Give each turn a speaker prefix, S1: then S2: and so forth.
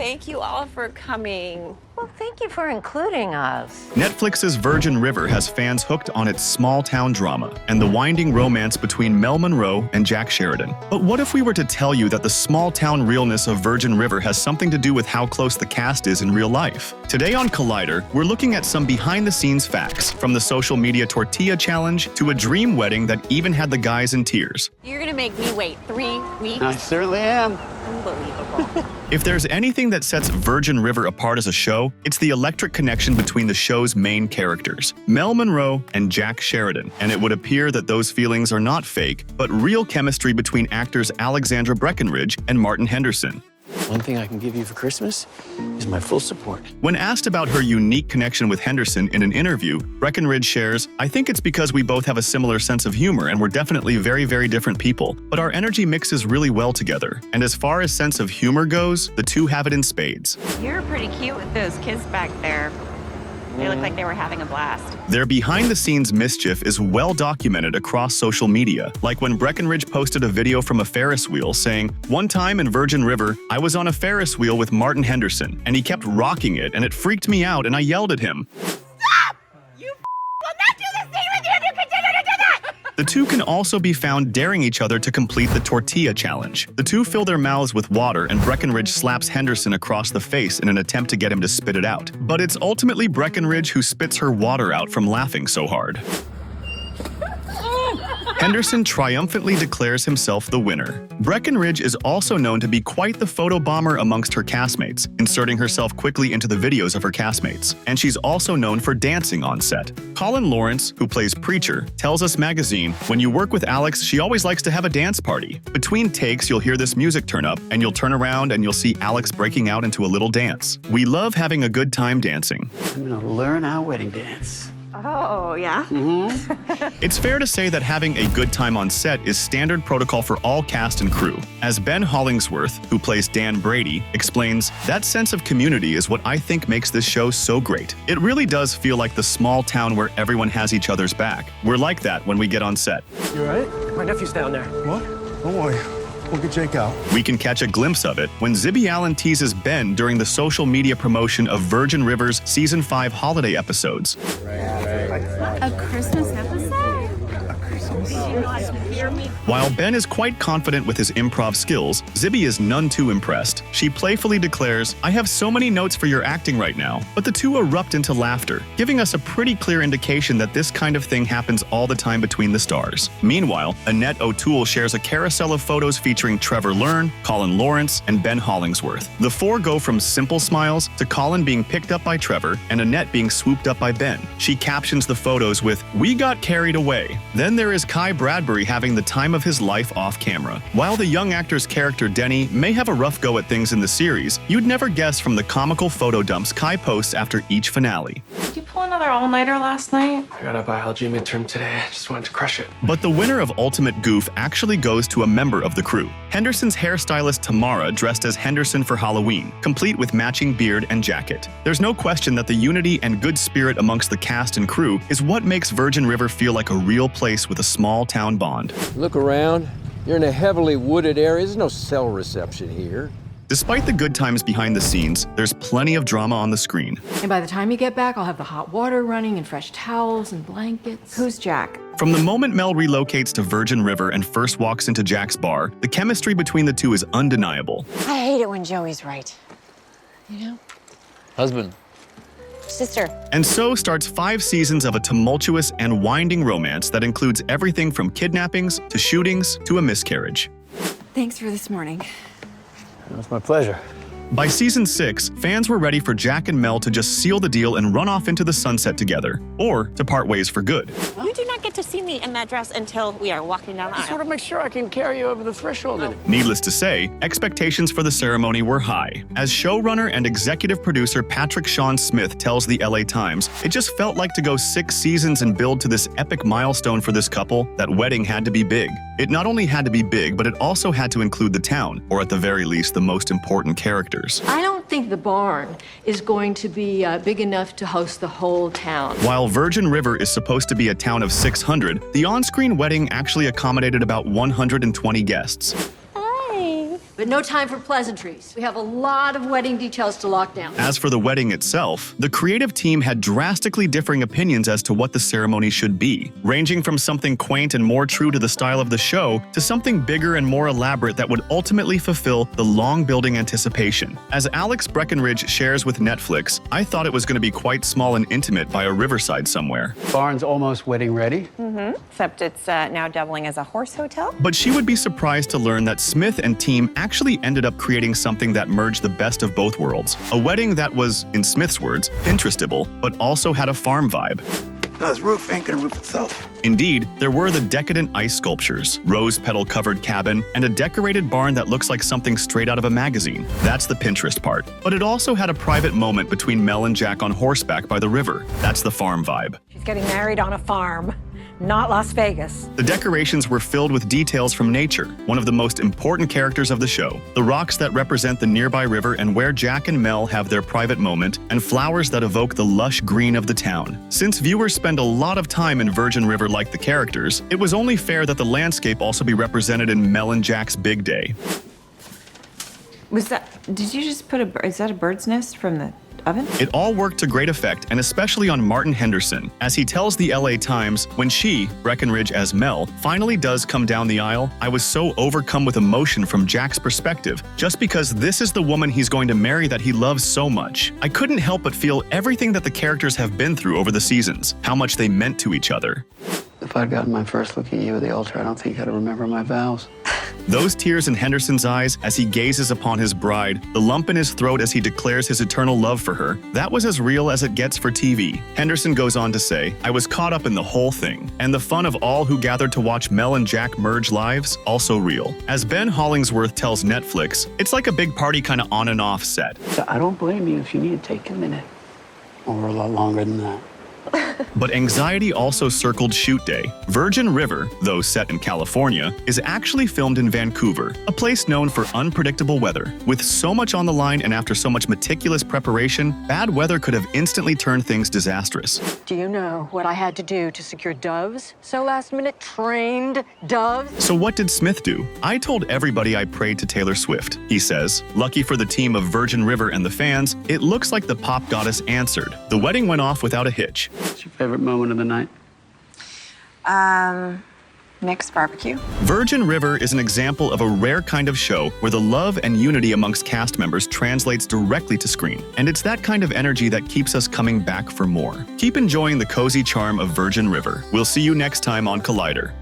S1: thank you all for coming.
S2: Well, thank you for including us.
S3: Netflix's Virgin River has fans hooked on its small-town drama and the winding romance between Mel Monroe and Jack Sheridan. But what if we were to tell you that the small-town realness of Virgin River has something to do with how close the cast is in real life? Today on Collider, we're looking at some behind-the-scenes facts, from the social media tortilla challenge to a dream wedding that even had the guys in tears.
S1: You're gonna make me wait 3 weeks?
S4: I certainly am.
S1: Unbelievable.
S3: If there's anything that sets Virgin River apart as a show, it's the electric connection between the show's main characters, Mel Monroe and Jack Sheridan. And it would appear that those feelings are not fake, but real chemistry between actors Alexandra Breckenridge and Martin Henderson.
S4: One thing I can give you for Christmas is my full support.
S3: When asked about her unique connection with Henderson in an interview, Breckenridge shares, "I think it's because we both have a similar sense of humor and we're definitely very, very different people, but our energy mixes really well together. And as far as sense of humor goes, the two have it in spades."
S1: You're pretty cute with those kids back there. They look like they were having a blast.
S3: Their behind-the-scenes mischief is well documented across social media, like when Breckenridge posted a video from a Ferris wheel saying, "One time in Virgin River, I was on a Ferris wheel with Martin Henderson, and he kept rocking it, and it freaked me out, and I yelled at him."
S1: Stop! You will not do this thing with you if you continue to do that!
S3: The two can also be found daring each other to complete the tortilla challenge. The two fill their mouths with water and Breckenridge slaps Henderson across the face in an attempt to get him to spit it out. But it's ultimately Breckenridge who spits her water out from laughing so hard. Henderson triumphantly declares himself the winner. Breckenridge is also known to be quite the photo bomber amongst her castmates, inserting herself quickly into the videos of her castmates. And she's also known for dancing on set. Colin Lawrence, who plays Preacher, tells Us Magazine, "When you work with Alex, she always likes to have a dance party. Between takes, you'll hear this music turn up, and you'll turn around and you'll see Alex breaking out into a little dance. We love having a good time dancing."
S4: I'm gonna learn our wedding dance.
S1: Oh, yeah?
S3: It's fair to say that having a good time on set is standard protocol for all cast and crew. As Ben Hollingsworth, who plays Dan Brady, explains, "That sense of community is what I think makes this show so great. It really does feel like the small town where everyone has each other's back. We're like that when we get on set."
S5: You all right? My nephew's down there.
S6: What? Don't worry. We'll get Jake out.
S3: We can catch a glimpse of it when Zibby Allen teases Ben during the social media promotion of Virgin River's Season 5 holiday episodes.
S1: A Christmas episode?
S3: While Ben is quite confident with his improv skills, Zibby is none too impressed. She playfully declares, "I have so many notes for your acting right now," but the two erupt into laughter, giving us a pretty clear indication that this kind of thing happens all the time between the stars. Meanwhile, Annette O'Toole shares a carousel of photos featuring Trevor Learn, Colin Lawrence, and Ben Hollingsworth. The four go from simple smiles to Colin being picked up by Trevor and Annette being swooped up by Ben. She captions the photos with, "We got carried away." Then there is Kai Bradbury having the time of his life off camera. While the young actor's character Denny may have a rough go at things in the series, you'd never guess from the comical photo dumps Kai posts after each finale.
S7: Did you pull another all-nighter last night?
S5: I got a biology midterm today. I just wanted to crush it.
S3: But the winner of Ultimate Goof actually goes to a member of the crew. Henderson's hairstylist Tamara dressed as Henderson for Halloween, complete with matching beard and jacket. There's no question that the unity and good spirit amongst the cast and crew is what makes Virgin River feel like a real place with a small town bond.
S8: Look around. You're in a heavily wooded area. There's no cell reception here.
S3: Despite the good times behind the scenes, there's plenty of drama on the screen.
S9: And by the time you get back, I'll have the hot water running and fresh towels and blankets.
S7: Who's Jack?
S3: From the moment Mel relocates to Virgin River and first walks into Jack's bar, the chemistry between the two is undeniable.
S2: I hate it when Joey's right. You know?
S8: Husband.
S2: Sister.
S3: And so starts 5 seasons of a tumultuous and winding romance that includes everything from kidnappings to shootings to a miscarriage.
S9: Thanks for this morning.
S4: It's my pleasure.
S3: By season 6, fans were ready for Jack and Mel to just seal the deal and run off into the sunset together, or to part ways for good.
S1: You do not get to see me in that dress until we are walking down the
S5: I just
S1: aisle.
S5: want to make sure I can carry you over the threshold in it.
S3: Needless to say, expectations for the ceremony were high. As showrunner and executive producer Patrick Sean Smith tells the LA Times, "It just felt like to go 6 seasons and build to this epic milestone for this couple, that wedding had to be big. It not only had to be big, but it also had to include the town, or at the very least, the most important characters."
S9: I don't think the barn is going to be big enough to host the whole town.
S3: While Virgin River is supposed to be a town of 600, the on-screen wedding actually accommodated about 120 guests.
S1: Hi.
S9: but no time for pleasantries. We have a lot of wedding details to lock down.
S3: As for the wedding itself, the creative team had drastically differing opinions as to what the ceremony should be, ranging from something quaint and more true to the style of the show to something bigger and more elaborate that would ultimately fulfill the long-building anticipation. As Alex Breckenridge shares with Netflix, I thought it was going to be quite small and intimate by a riverside somewhere.
S4: Barn's almost wedding ready.
S1: Except it's now doubling as a horse hotel.
S3: But she would be surprised to learn that Smith and team actually ended up creating something that merged the best of both worlds. A wedding that was, in Smith's words, Pinterestable, but also had a farm vibe.
S6: No, this roof ain't gonna roof itself.
S3: Indeed, there were the decadent ice sculptures, rose petal-covered cabin, and a decorated barn that looks like something straight out of a magazine. That's the Pinterest part. But it also had a private moment between Mel and Jack on horseback by the river. That's the farm vibe.
S2: She's getting married on a farm, not Las Vegas.
S3: The decorations were filled with details from nature, one of the most important characters of the show. The rocks that represent the nearby river and where Jack and Mel have their private moment, and flowers that evoke the lush green of the town. Since viewers spend a lot of time in Virgin River like the characters, it was only fair that the landscape also be represented in Mel and Jack's big day.
S7: Did you just put is that a bird's nest from the oven?
S3: It all worked to great effect, and especially on Martin Henderson, as he tells the LA Times, when she, Breckenridge as Mel, finally does come down the aisle, I was so overcome with emotion from Jack's perspective, just because this is the woman he's going to marry that he loves so much. I couldn't help but feel everything that the characters have been through over the seasons, how much they meant to each other.
S4: If I'd gotten my first look at you at the altar, I don't think I'd remember my vows.
S3: Those tears in Henderson's eyes as he gazes upon his bride, the lump in his throat as he declares his eternal love for her, that was as real as it gets for TV. Henderson goes on to say, I was caught up in the whole thing, and the fun of all who gathered to watch Mel and Jack merge lives, also real. As Ben Hollingsworth tells Netflix, it's like a big party kind of on and off set.
S4: So I don't blame you if you need to take a minute. Or a lot longer than that.
S3: But anxiety also circled shoot day. Virgin River, though set in California, is actually filmed in Vancouver, a place known for unpredictable weather. With so much on the line and after so much meticulous preparation, bad weather could have instantly turned things disastrous.
S2: Do you know what I had to do to secure doves? So last minute, trained doves?
S3: So what did Smith do? I told everybody I prayed to Taylor Swift. He says, lucky for the team of Virgin River and the fans, it looks like the pop goddess answered. The wedding went off without a hitch.
S4: What's your favorite moment of the night?
S1: Mixed barbecue.
S3: Virgin River is an example of a rare kind of show where the love and unity amongst cast members translates directly to screen. And it's that kind of energy that keeps us coming back for more. Keep enjoying the cozy charm of Virgin River. We'll see you next time on Collider.